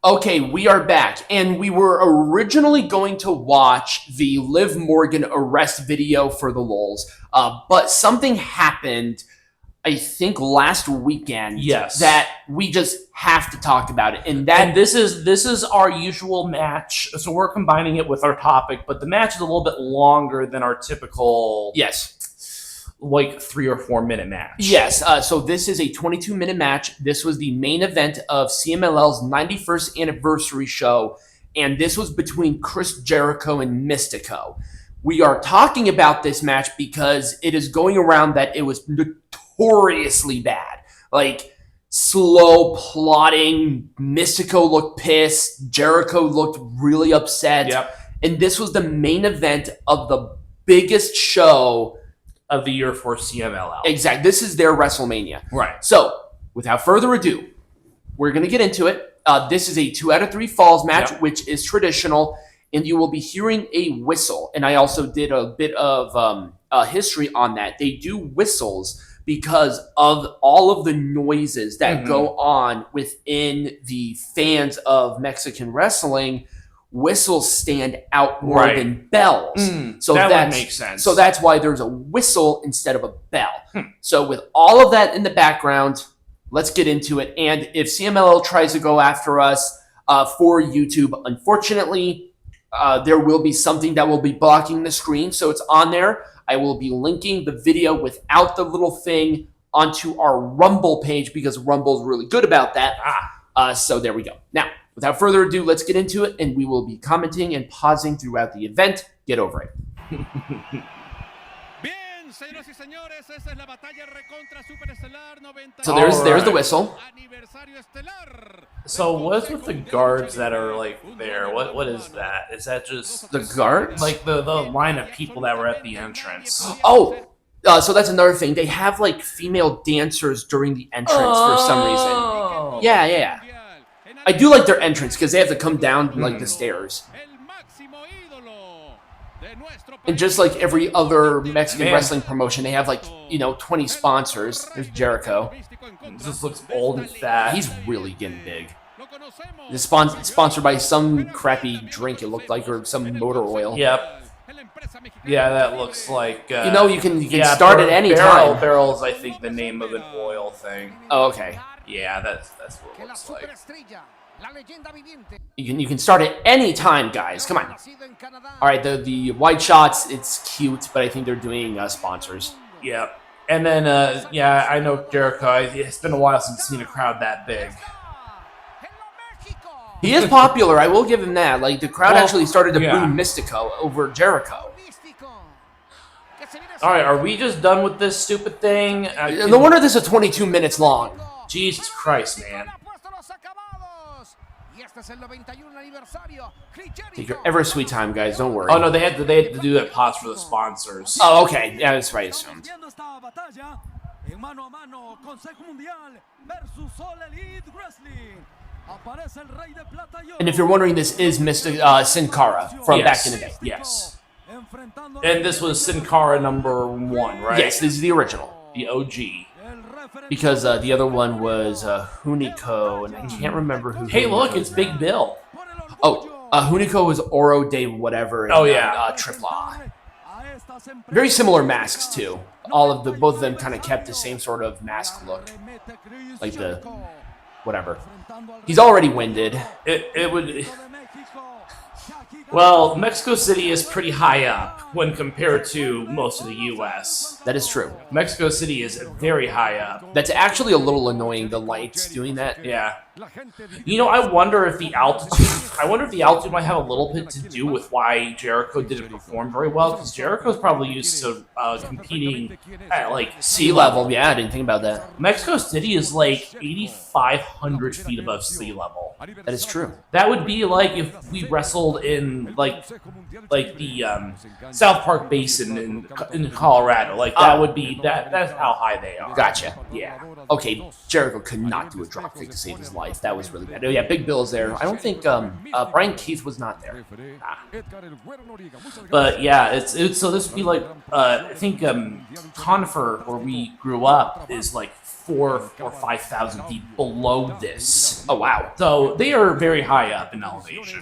Okay, we are back, and we were originally going to watch the Liv Morgan arrest video for the lulz, but something happened, I think last weekend, Yes, that we just have to talk about it, and this is our usual match, so we're combining it with our topic, but the match is a little bit longer than our typical like 3 or 4 minute match. Yes, so this is a 22-minute match. This was the main event of CMLL's 91st anniversary show, and this was between Chris Jericho and Mistico. We are talking about this match because it is going around that it was notoriously bad. Like, slow plotting, Mistico looked pissed, Jericho looked really upset. Yep. And this was the main event of the biggest show of the year for CMLL. Exactly. This is their WrestleMania. Right. So, without further ado, we're going to get into it. This is a 2 out of 3 falls match, which is traditional, and you will be hearing a whistle. And I also did a bit of history on that. They do whistles because of all of the noises that go on within the fans of Mexican wrestling. Whistles stand out more than bells. So that would make sense. So that's why there's a whistle instead of a bell. So with all of that in the background, let's get into it. And if CMLL tries to go after us for YouTube, unfortunately, there will be something that will be blocking the screen. So it's on there. I will be linking the video without the little thing onto our Rumble page because Rumble is really good about that. So there we go. Now, without further ado, let's get into it, and we will be commenting and pausing throughout the event. Get over it. So there's the whistle. So what's with the guards that are like there? What is that? Is that just the guards? Like the line of people that were at the entrance. Oh, so that's another thing. They have like female dancers during the entrance for some reason. Yeah. I do like their entrance because they have to come down like the stairs. And just like every other Mexican wrestling promotion, they have like, 20 sponsors. There's Jericho. This looks old and fat. He's really getting big. This sponsored by some crappy drink, it looked like, or some motor oil. Yep. Yeah, that looks like... you can start at any time. Barrel's, I think, the name of an oil thing. Oh, okay. Yeah, that's what it looks like. You can start at any time, guys. Come on. All right, the white shots, it's cute, but I think they're doing sponsors. Yeah. And then, I know Jericho. It's been a while since I've seen a crowd that big. He is popular. I will give him that. Like, the crowd actually started to boo Mistico over Jericho. All right, are we just done with this stupid thing? No wonder this is 22 minutes long. Jesus Christ, man. Take your ever sweet time, guys. Don't worry. Oh no, they had to do that pause for the sponsors. Oh, okay. Yeah, that's right. Assumed. And if you're wondering, this is Mr. Sin Cara from back in the day. Yes. And this was Sin Cara number 1, right? Yes, this is the original, the OG. Because the other one was Hunico, and I can't remember who. Hey, look, it's Big Bill. Oh, Hunico was Oro de whatever. And, Triple A. Very similar masks too. Both of them kind of kept the same sort of mask look, like the whatever. He's already winded. It would. Well, Mexico City is pretty high up when compared to most of the U.S. That is true. Mexico City is very high up. That's actually a little annoying, the lights doing that. Yeah. I wonder if the altitude might have a little bit to do with why Jericho didn't perform very well, because Jericho's probably used to competing at like sea level. Yeah, I didn't think about that. Mexico City is like 8,500 feet above sea level. That is true. That would be like if we wrestled in like the South Park Basin in Colorado. Like that would be that's how high they are. Gotcha. Yeah. Okay, Jericho could not do a dropkick to save his life. That was really bad. Oh yeah, Big Bill's there. I don't think Brian Keith was not there. But yeah, it's so this would be like I think Conifer, where we grew up, is like 4,000 or 5,000 feet below this. Oh, wow. So they are very high up in elevation.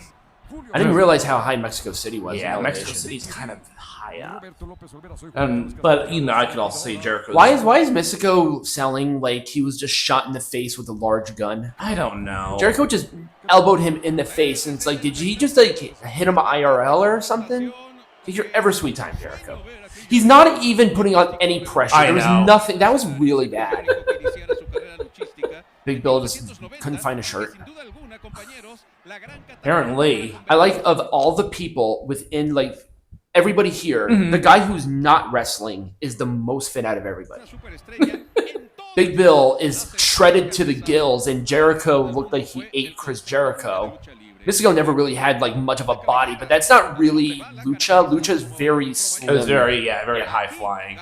I didn't realize how high Mexico City was. Yeah, in Mexico elevation. City's kind of high up. But, you know, I could also say Jericho. Why is Mistico selling like he was just shot in the face with a large gun? I don't know. Jericho just elbowed him in the face, and it's like, did he just like hit him IRL or something? Take your ever sweet time, Jericho. He's not even putting on any pressure. There was nothing. That was really bad. Big Bill just couldn't find a shirt. Apparently. I like, of all the people within, like, everybody here, the guy who's not wrestling is the most fit out of everybody. Big Bill is shredded to the gills, and Jericho looked like he ate Chris Jericho. Mistico never really had, like, much of a body, but that's not really Lucha. Lucha is very slim. It was very high flying.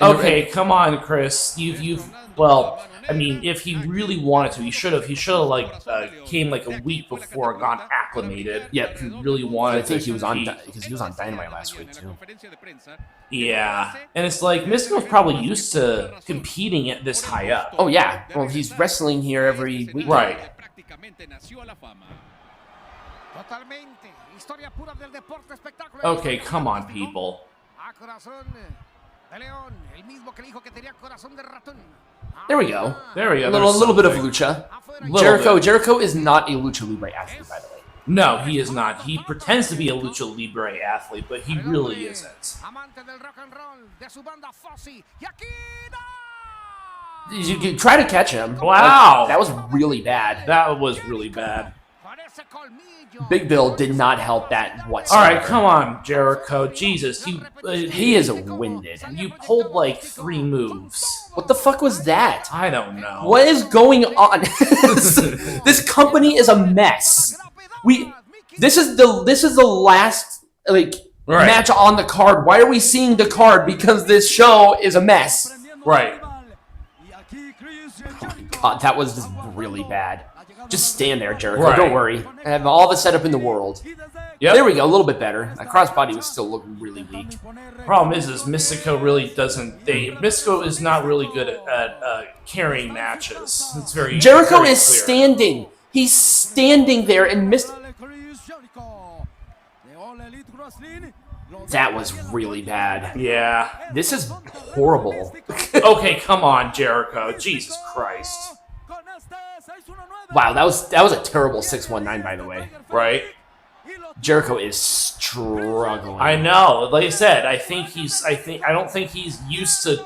Okay, come on, Chris. Well, I mean, if he really wanted to, he should have like came like a week before and gone acclimated. Yeah, if he really wanted. I think to he was on compete. because he was on Dynamite last week too. Yeah, and it's like Mistico's probably used to competing at this high up. Oh yeah, well he's wrestling here every week. Right. Okay, come on, people. There we go. There we go. A little bit of lucha. Jericho is not a lucha libre athlete, by the way. No, he is not. He pretends to be a lucha libre athlete, but he really isn't. You try to catch him. Wow, that was really bad. That was really bad. Big Bill did not help that whatsoever. All right, come on, Jericho. Jesus, he is winded. You pulled like 3 moves. What the fuck was that? I don't know. What is going on? This company is a mess. This is the last match on the card. Why are we seeing the card? Because this show is a mess. Right. Oh my god, that was just really bad. Just stand there, Jericho. Right. Don't worry. I have all the setup in the world. Yep. There we go. A little bit better. That crossbody was still looking really weak. Problem is Mistico really doesn't. Mistico is not really good at carrying matches. It's very Jericho very is clear. standing. He's standing there and missed. That was really bad. Yeah. This is horrible. Okay, come on, Jericho. Jesus Christ. Wow, that was a terrible 619, by the way. Right? Jericho is struggling. I know. Like I said, I don't think he's used to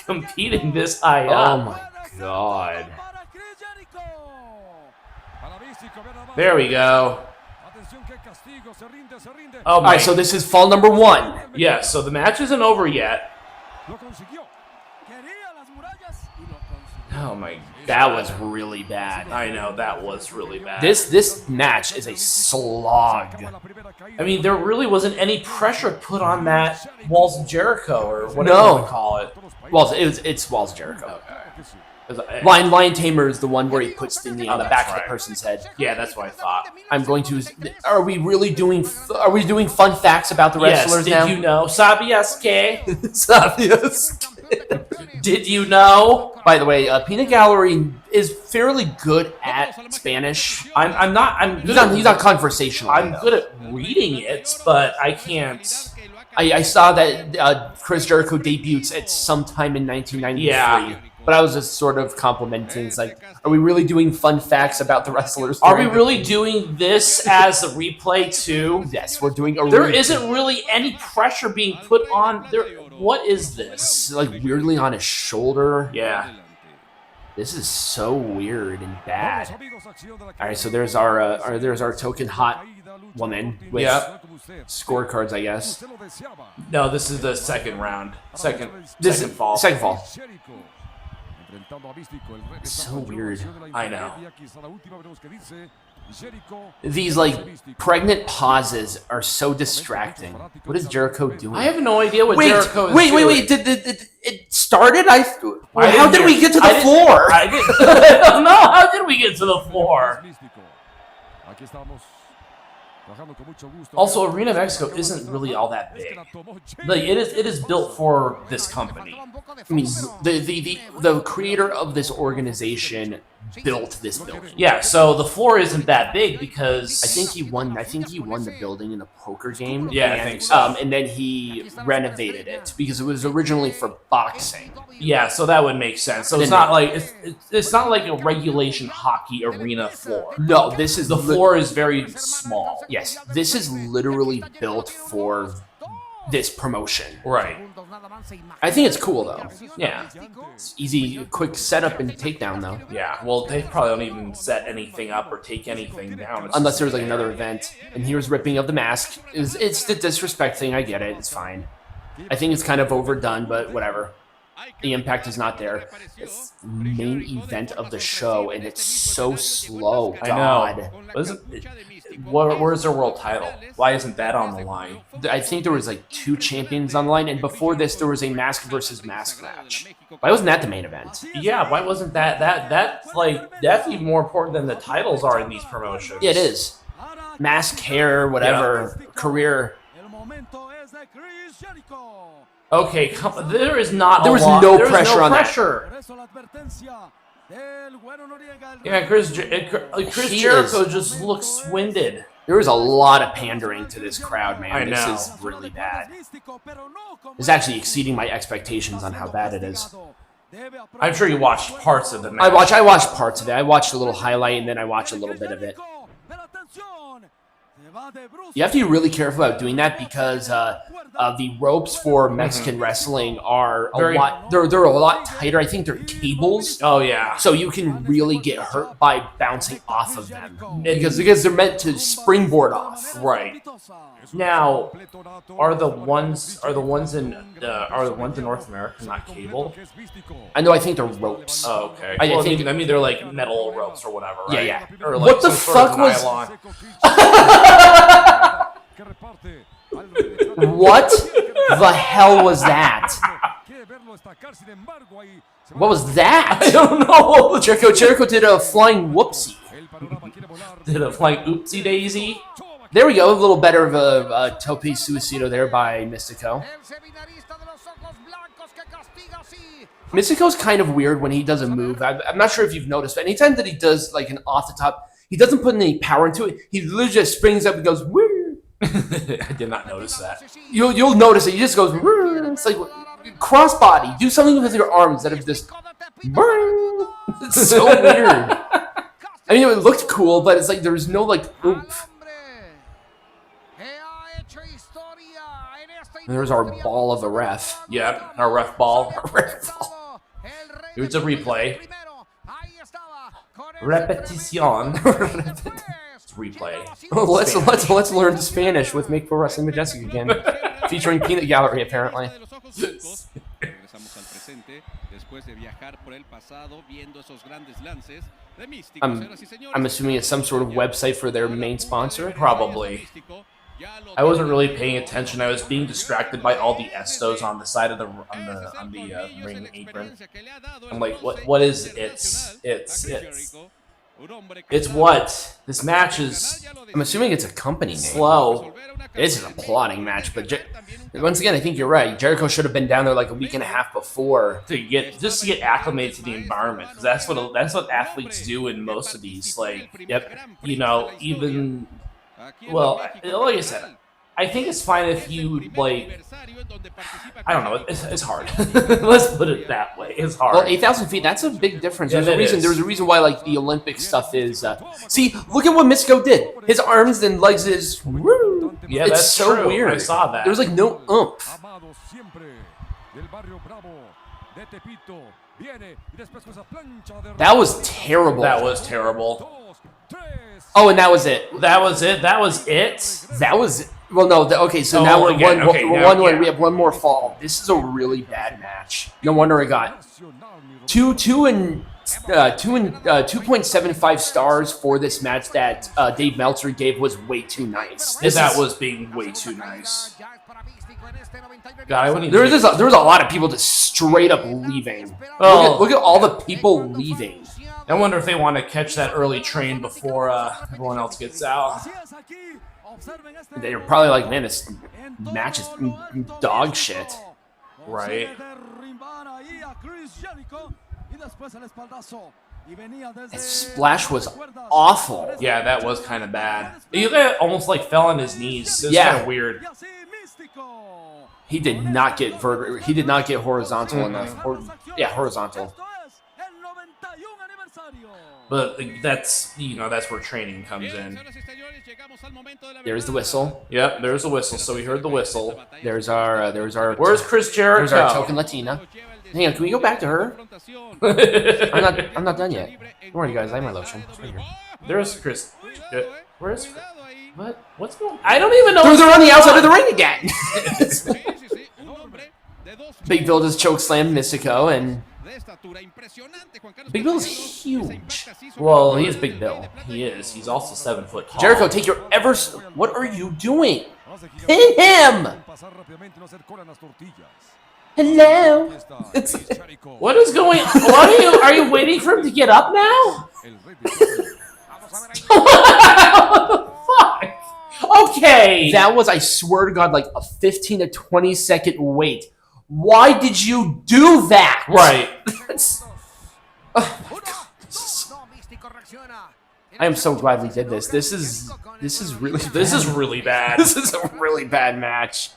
competing this high up. Oh my god. There we go. Oh All right, so this is fall number 1. Yeah, so the match isn't over yet. Oh my god. That was really bad. I know, that was really bad. This match is a slog. I mean, there really wasn't any pressure put on that Walls of Jericho or whatever you want to call it. Well, it's Walls of Jericho. Lion Tamer is the one where he puts the knee on the back of the person's head. Yeah, that's what I thought. I'm going to. Are we really doing? Are we doing fun facts about the wrestlers now? Did you know? ¿Sabías que? ¿Sabías? Did you know? By the way, Peanut Gallery is fairly good at Spanish. I'm not. He's not conversational. I'm good at reading it, but I can't. I saw that Chris Jericho debuts at some time in 1993. Yeah. But I was just sort of complimenting. It's like, are we really doing fun facts about the wrestlers? Are we really doing this as a replay too? Yes, we're doing a There isn't really any pressure being put on there. What is this? It's like weirdly on his shoulder. Yeah. This is so weird and bad. All right, so there's our token hot woman with scorecards, I guess. No, this is the second round. Second fall. Second fall. It's so weird. I know. These like pregnant pauses are so distracting. What is Jericho doing? I have no idea what Jericho is doing. Wait! Did it started? How did we get to the floor? I don't know. How did we get to the floor? Also, Arena Mexico isn't really all that big. Like it is built for this company. I mean, the creator of this organization built this building. Yeah, so the floor isn't that big because I think he won the building in the poker game. Yeah, and, I think so. And then he renovated it because it was originally for boxing. Yeah, so that would make sense. So it's not like it's not like a regulation hockey arena floor. No, this is the floor is very small. Yes, this is literally built for this promotion. Right. I think it's cool though. Yeah. It's easy, quick setup and takedown though. Yeah. Well, they probably don't even set anything up or take anything down. Unless there's like another event. And here's ripping of the mask. It's the disrespect thing. I get it. It's fine. I think it's kind of overdone, but whatever. The impact is not there. It's the main event of the show, and it's so slow. God. I know. Where's their world title? Why isn't that on the line? I think there was like 2 champions on the line, and before this, there was a mask versus mask match. Why wasn't that the main event? Yeah, why wasn't that's even more important than the titles are in these promotions. Yeah, it is. Mask, hair, whatever, career. Okay, there is not. There was no pressure on that. Yeah, Chris Jericho just looks winded. There was a lot of pandering to this crowd, man. I know. This is really bad. It's actually exceeding my expectations on how bad it is. I'm sure you watched parts of the match. I watched parts of it. I watched a little highlight, and then I watched a little bit of it. You have to be really careful about doing that because the ropes for Mexican wrestling are a lot. They're a lot tighter. I think they're cables. Oh yeah. So you can really get hurt by bouncing off of them because they're meant to springboard off. Right. Now, are the ones in North America not cable? I think they're ropes. Oh, okay. I think they're like metal ropes or whatever. Right? Yeah. Or like what the fuck was? What the hell was that? What was that? I don't know. Jericho did a flying whoopsie. Did a flying oopsie daisy? There we go. A little better of a tope suicido there by Mistico. Mistico's kind of weird when he does a move. I'm not sure if you've noticed, but anytime that he does like an off the top, he doesn't put any power into it. He literally just springs up and goes, woo. I did not notice that. You'll notice it. He just goes, woo. It's like crossbody. Do something with your arms instead of just, woo. It's so weird. I mean, it looked cool, but it's like there was no like oomph. There's our ball of a ref. Yep, our ref ball. It's a replay. Repetition. It's replay. Let's learn Spanish with Make Pro Wrestling Majestic again, featuring Peanut Gallery apparently. I'm assuming it's some sort of website for their main sponsor. Probably. I wasn't really paying attention. I was being distracted by all the estos on the side of the ring apron. I'm like, what is it's what? This match is. I'm assuming it's a company name. Slow. This is a plotting match, but once again, I think you're right. Jericho should have been down there like a week and a half before to get acclimated to the environment, because that's what athletes do in most of these. Like, even. Well, like I said, I think it's fine if you, like, I don't know, it's hard. Let's put it that way. It's hard. Well, 8,000 feet, that's a big difference. There's a reason why, like, the Olympic stuff is, see, look at what Mistico did. His arms and legs is, woo. Yeah, it's that's so true. weird. I saw that. There was, like, no oomph. That was terrible. That was terrible. Oh, and that was it. That was it. That was it. That was well. No. Okay. So now we're again. We have one more fall. This is a really bad match. No wonder it got 2.75 stars for this match that Dave Meltzer gave was way too nice. That was being way too nice. God, there was a lot of people just straight up leaving. Look at all the people leaving. I wonder if they want to catch that early train before everyone else gets out. They're probably like, man, this match is dog shit. Right. That splash was awful. Yeah, that was kind of bad. He almost like fell on his knees. It was kind of weird. He did not get He did not get horizontal enough. Yeah, horizontal. But that's that's where training comes in. There's the whistle. Yep, there's the whistle. So we heard the whistle. There's our Where's Chris Jericho? There's our token Latina. Hang on, can we go back to her? I'm not done yet. Don't worry, guys. I have my lotion. It's right here. There's Chris. Where's Chris? What? What's going on? I don't even know. They're on the outside of the ring again. Big Bill just choke slammed Mistico, and Big Bill is huge. Well, he is Big Bill. He is. He's also 7 foot tall. Jericho, take your What are you doing? Pin him! Hello. What is going on? What are you waiting for him to get up now? Fuck. Okay. That was, I swear to God, like a 15 to 20 second wait. Why did you do that? Right. Oh my God. I am so glad we did this. This is really bad. This is really bad. This is a really bad match.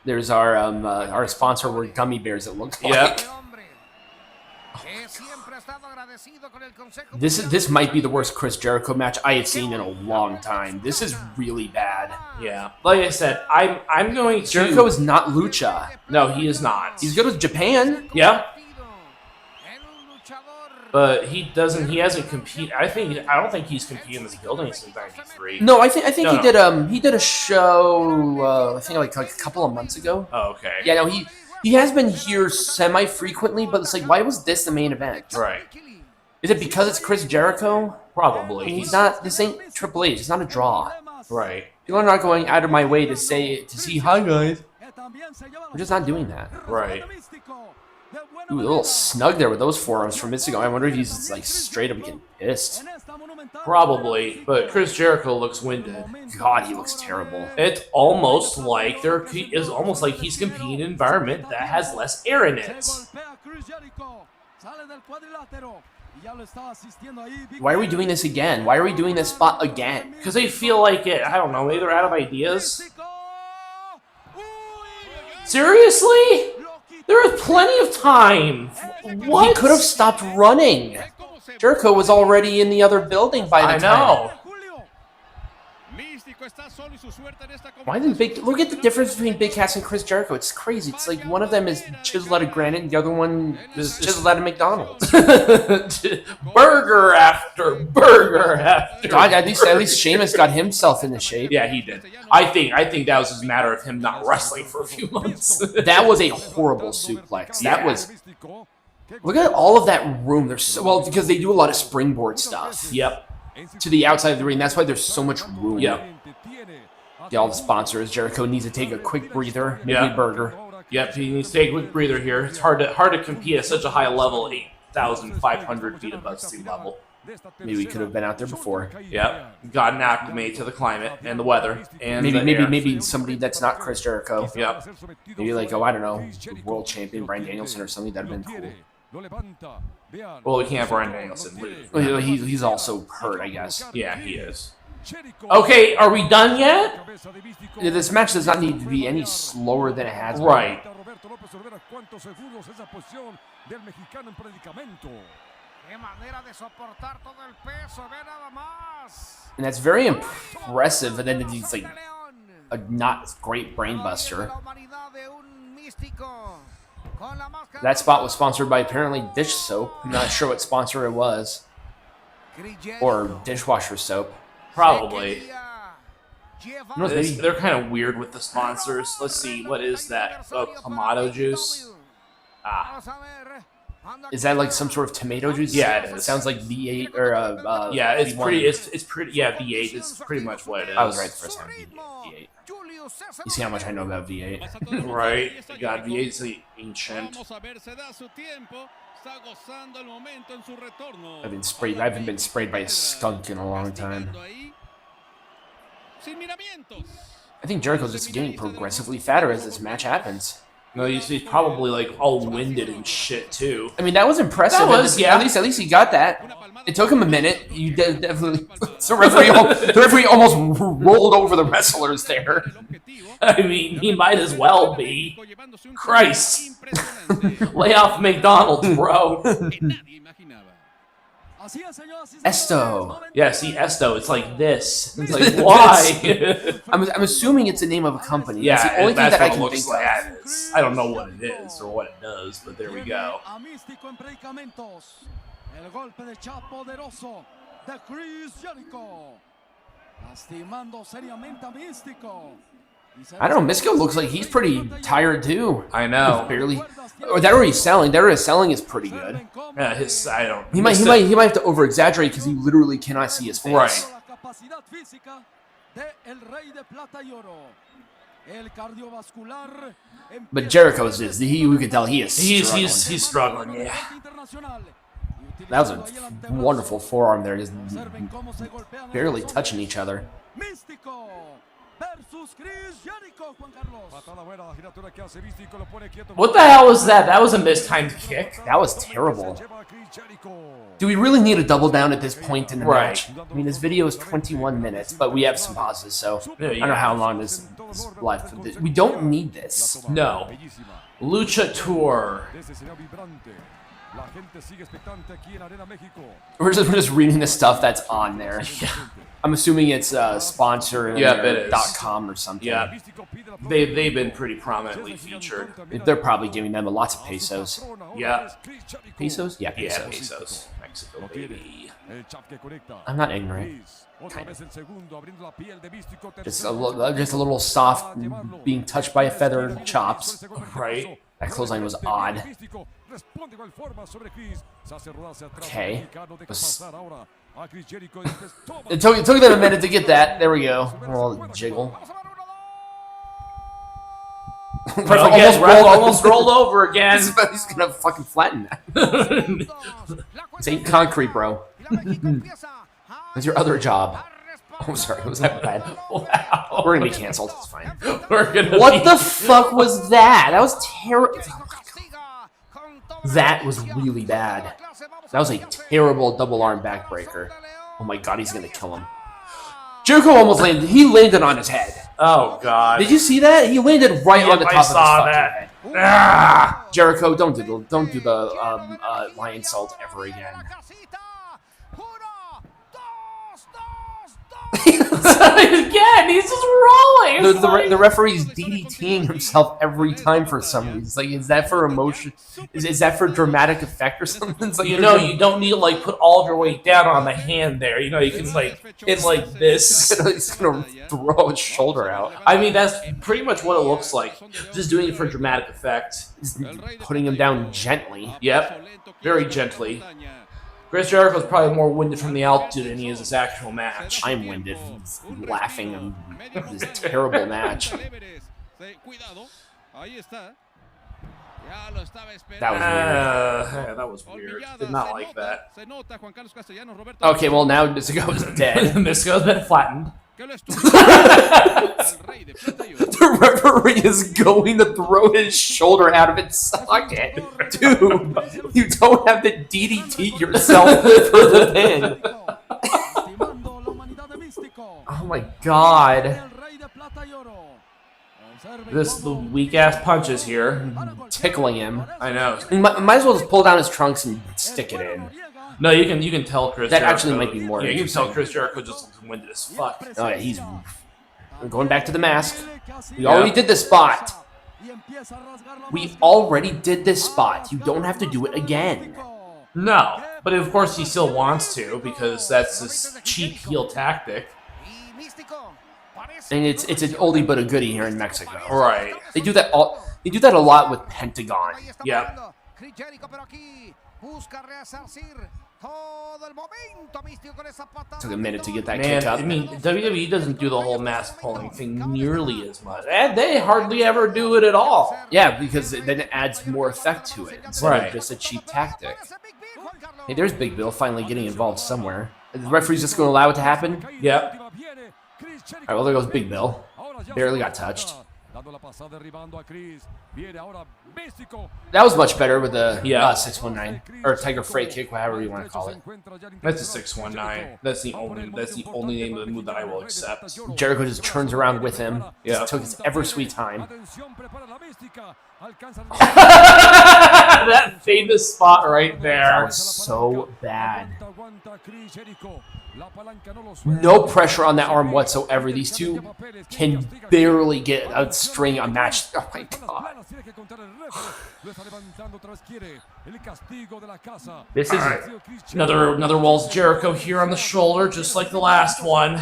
There's our sponsor were gummy bears, it looked like. Yep. This might be the worst Chris Jericho match I have seen in a long time. This is really bad. Yeah. Like I said, I'm going to... Jericho is not lucha. No, he is not. He's good with Japan. Yeah. But he hasn't competed. I don't think he's competed in this building since '93. No, I think he did a show I think like a couple of months ago. Oh, okay. Yeah, no, he has been here semi-frequently, but it's like, why was this the main event? Right. Is it because it's Chris Jericho? Probably. He's not. This ain't Triple H. It's not a draw. Right. People are not going out of my way to see hi guys. We're just not doing that. Right. Ooh, a little snug there with those forearms from Mistico. I wonder if he's like straight up getting pissed. Probably, but Chris Jericho looks winded. God, he looks terrible. It's almost like he's competing in an environment that has less air in it. Why are we doing this again? Why are we doing this spot again? Because they feel like it. I don't know. Maybe they're out of ideas. Seriously? There was plenty of time. What? He could have stopped running. Jericho was already in the other building by the time. I know. Why didn't look at the difference between Big Cass and Chris Jericho? It's crazy. It's like one of them is chiseled out of granite, and the other one is chiseled out of McDonald's. Burger after burger after. God, at least Sheamus got himself into shape. Yeah, he did. I think that was just a matter of him not wrestling for a few months. That was a horrible suplex. Yeah. That was. Look at all of that room. There's because they do a lot of springboard stuff. Yep. To the outside of the ring. That's why there's so much room. Yep. Get all the sponsors. Jericho needs to take a quick breather. Maybe burger. Yep. He needs to take a quick breather here. It's hard to compete at such a high level, 8,500 feet above sea level. Maybe we could have been out there before. Yep. Gotten acclimated to the climate and the weather and maybe somebody that's not Chris Jericho. Yep. Maybe like I don't know, world champion Bryan Danielson or something. That'd have been cool. Well, we can't have Bryan Danielson lose. Well, he's also hurt, I guess. Yeah, he is. Okay, are we done yet? This match does not need to be any slower than it has been. Right. And that's very impressive. And then he's like a not great brainbuster. That spot was sponsored by apparently dish soap. I'm not sure what sponsor it was. Or dishwasher soap. Probably. No, They're kind of weird with the sponsors. Let's see, what is that? Oh, Clamato juice. Ah. Is that like some sort of tomato juice? Yeah, it is. It sounds like V8 or yeah, it's V1. pretty. It's pretty. Yeah, V8 is pretty much what it is. I was right the first time. V8. You see how much I know about V8? Right. God, V8's ancient. I haven't been sprayed by a skunk in a long time. I think Jericho's just getting progressively fatter as this match happens. No, he's probably like all winded and shit too. I mean, that was impressive. That was, yeah. At least he got that. It took him a minute. You definitely. The referee almost rolled over the wrestlers there. I mean, he might as well be. Christ, lay off McDonald's, bro. Esto. Yeah, see, Esto, it's like this. It's like, why? I'm assuming it's the name of a company. Yeah, that's the only thing that's that I what it can looks think like. of. I don't know what it is or what it does, but there we go. I don't know. Mistico looks like he's pretty tired too. I know. He's barely. Or that already selling. That already selling is pretty good. Yeah, I don't. He might have to over exaggerate because you literally cannot see his face. Right. But Jericho's is you can tell he is. He's struggling. Yeah. That was a wonderful forearm there, just barely touching each other. What the hell was that? That was a mistimed kick. That was terrible. Do we really need to double down at this point in the match? I mean, this video is 21 minutes, but we have some pauses, so I don't know how long this is left. We don't need this. No. Lucha Tour. We're just reading the stuff that's on there. Yeah. I'm assuming it's sponsored .com or something. Yeah, they've been pretty prominently featured. They're probably giving them lots of pesos. Yeah. Pesos? Yeah, pesos. Yeah, pesos. Mexico, baby. I'm not ignorant. Kind of. Just a little soft, being touched by a feather and chops. Right. That clothesline was odd. Okay. It took them a minute to get that. There we go. A little jiggle. Almost rolled over again. He's gonna fucking flatten that. This ain't concrete, bro. That's your other job. Oh, sorry. Was that bad? Wow. We're gonna be canceled. It's fine. What the fuck was that? That was terrible. That was really bad. That was a terrible double arm backbreaker. Oh my god, he's gonna kill him. Jericho almost landed. He landed on his head. Oh god. Did you see that? He landed right on the top of his fucking head. Ah! Jericho, don't do the lion salt ever again. Again, he's just rolling. The referee's DDTing himself every time for some reason. It's like, is that for emotion? Is that for dramatic effect or something? It's like, you don't need to like put all of your weight down on the hand there. You know, you can like it's like this. He's gonna throw his shoulder out. I mean, that's pretty much what it looks like. Just doing it for dramatic effect. He's putting him down gently. Yep, very gently. Chris Jericho's probably more winded from the altitude than he is his actual match. I'm winded. He's laughing at this terrible match. That was weird. Yeah, that was weird. Did not like that. Okay, well now Mistico's dead. Mistico's been flattened. The referee is going to throw his shoulder out of its socket. Dude, you don't have to DDT yourself for the pin. Oh my god. The weak-ass punches here. Tickling him. I know. You might as well just pull down his trunks and stick it in. No, you can tell Chris that Jericho. actually might be more. Yeah, you can tell Chris Jericho just looks winded as fuck. Oh yeah, he's going back to the mask. We already did this spot. We already did this spot. You don't have to do it again. No, but of course he still wants to because that's his cheap heel tactic. And it's an oldie but a goodie here in Mexico. Right. They do that a lot with Pentagon. Yep. Took a minute to get that Man, kick up. I mean, WWE doesn't do the whole mask pulling thing nearly as much. And they hardly ever do it at all. Yeah, because then it adds more effect to it instead of just a cheap tactic. Hey, there's Big Bill finally getting involved somewhere. The referee's just going to allow it to happen? Yep. right, well, there goes Big Bill. Barely got touched. That was much better with the 619 or Tiger Freight kick, however you want to call it. That's a 619. That's the only name of the move that I will accept. Jericho just turns around with him. Yeah, took his ever sweet time. That famous spot right there. That was so bad. No pressure on that arm whatsoever. These two can barely get a string unmatched. Oh my god. This is another Walls Jericho here on the shoulder, just like the last one.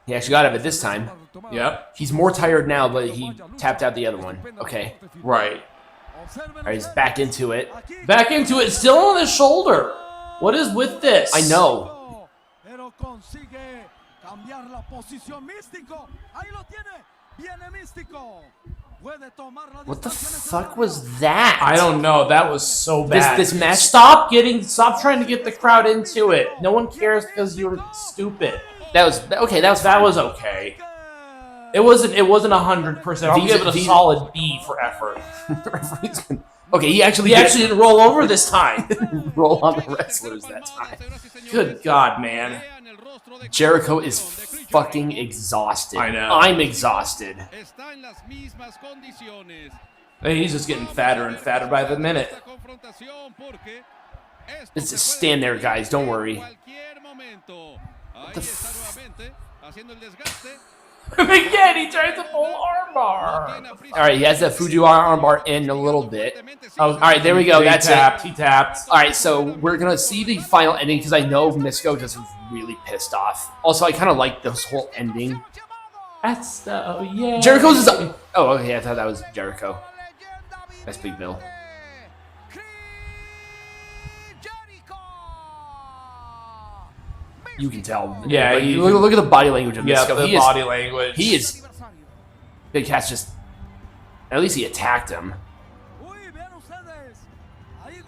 He actually got it this time. Yep. He's more tired now, but he tapped out the other one. Okay. Right. All right, he's back into it. Back into it, still on his shoulder. What is with this? I know. What the fuck was that? I don't know. That was so bad. This match. Stop trying to get the crowd into it. No one cares because you're stupid. That was okay. That was okay. It wasn't 100%. I'll give it a solid B for effort. Okay, he actually didn't roll over this time. Roll on the wrestlers that time. Good God, man. Jericho is fucking exhausted. I know. I'm exhausted. He's just getting fatter and fatter by the minute. Let's just stand there, guys. Don't worry. Again, he tries to pull armbar. All right, he has that Fujiwara armbar in a little bit. Oh, all right, there we go. That's it. He tapped. All right, so we're going to see the final ending because I know Mistico just was really pissed off. Also, I kind of like this whole ending. That's so, yeah. Jericho's is... Oh, okay, I thought that was Jericho. That's Big Bill. You can tell. Yeah, like, look at the body language of Mistico. Yeah, the body language. He is... Big Cat's just... At least he attacked him.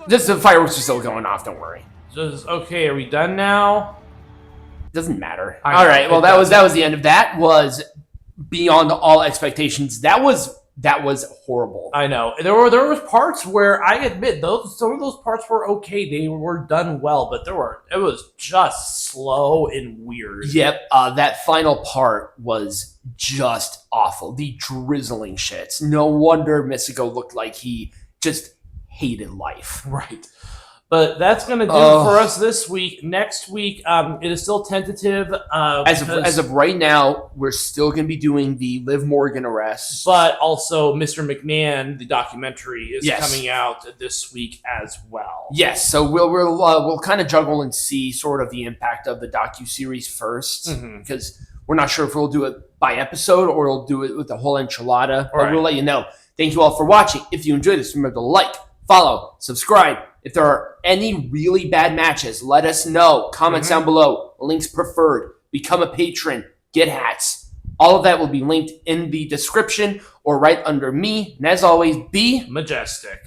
The fireworks are still going off, don't worry. Okay, are we done now? Doesn't matter. All right, well, that was the end of that. Was beyond all expectations. That was horrible. I know. There were parts where I admit some of those parts were okay. They were done well, but it was just slow and weird. Yep, that final part was just awful. The drizzling shits. No wonder Mistico looked like he just hated life. Right. But that's going to do it for us this week. Next week, it is still tentative. As of right now, we're still going to be doing the Liv Morgan arrest. But also, Mr. McMahon, the documentary, is coming out this week as well. Yes, so we'll kind of juggle and see sort of the impact of the docuseries first. Because we're not sure if we'll do it by episode or we'll do it with the whole enchilada. But we'll let you know. Thank you all for watching. If you enjoyed this, remember to like, follow, subscribe. If there are any really bad matches, let us know. Comments down below. Links preferred. Become a patron. Get hats. All of that will be linked in the description or right under me. And as always, be majestic.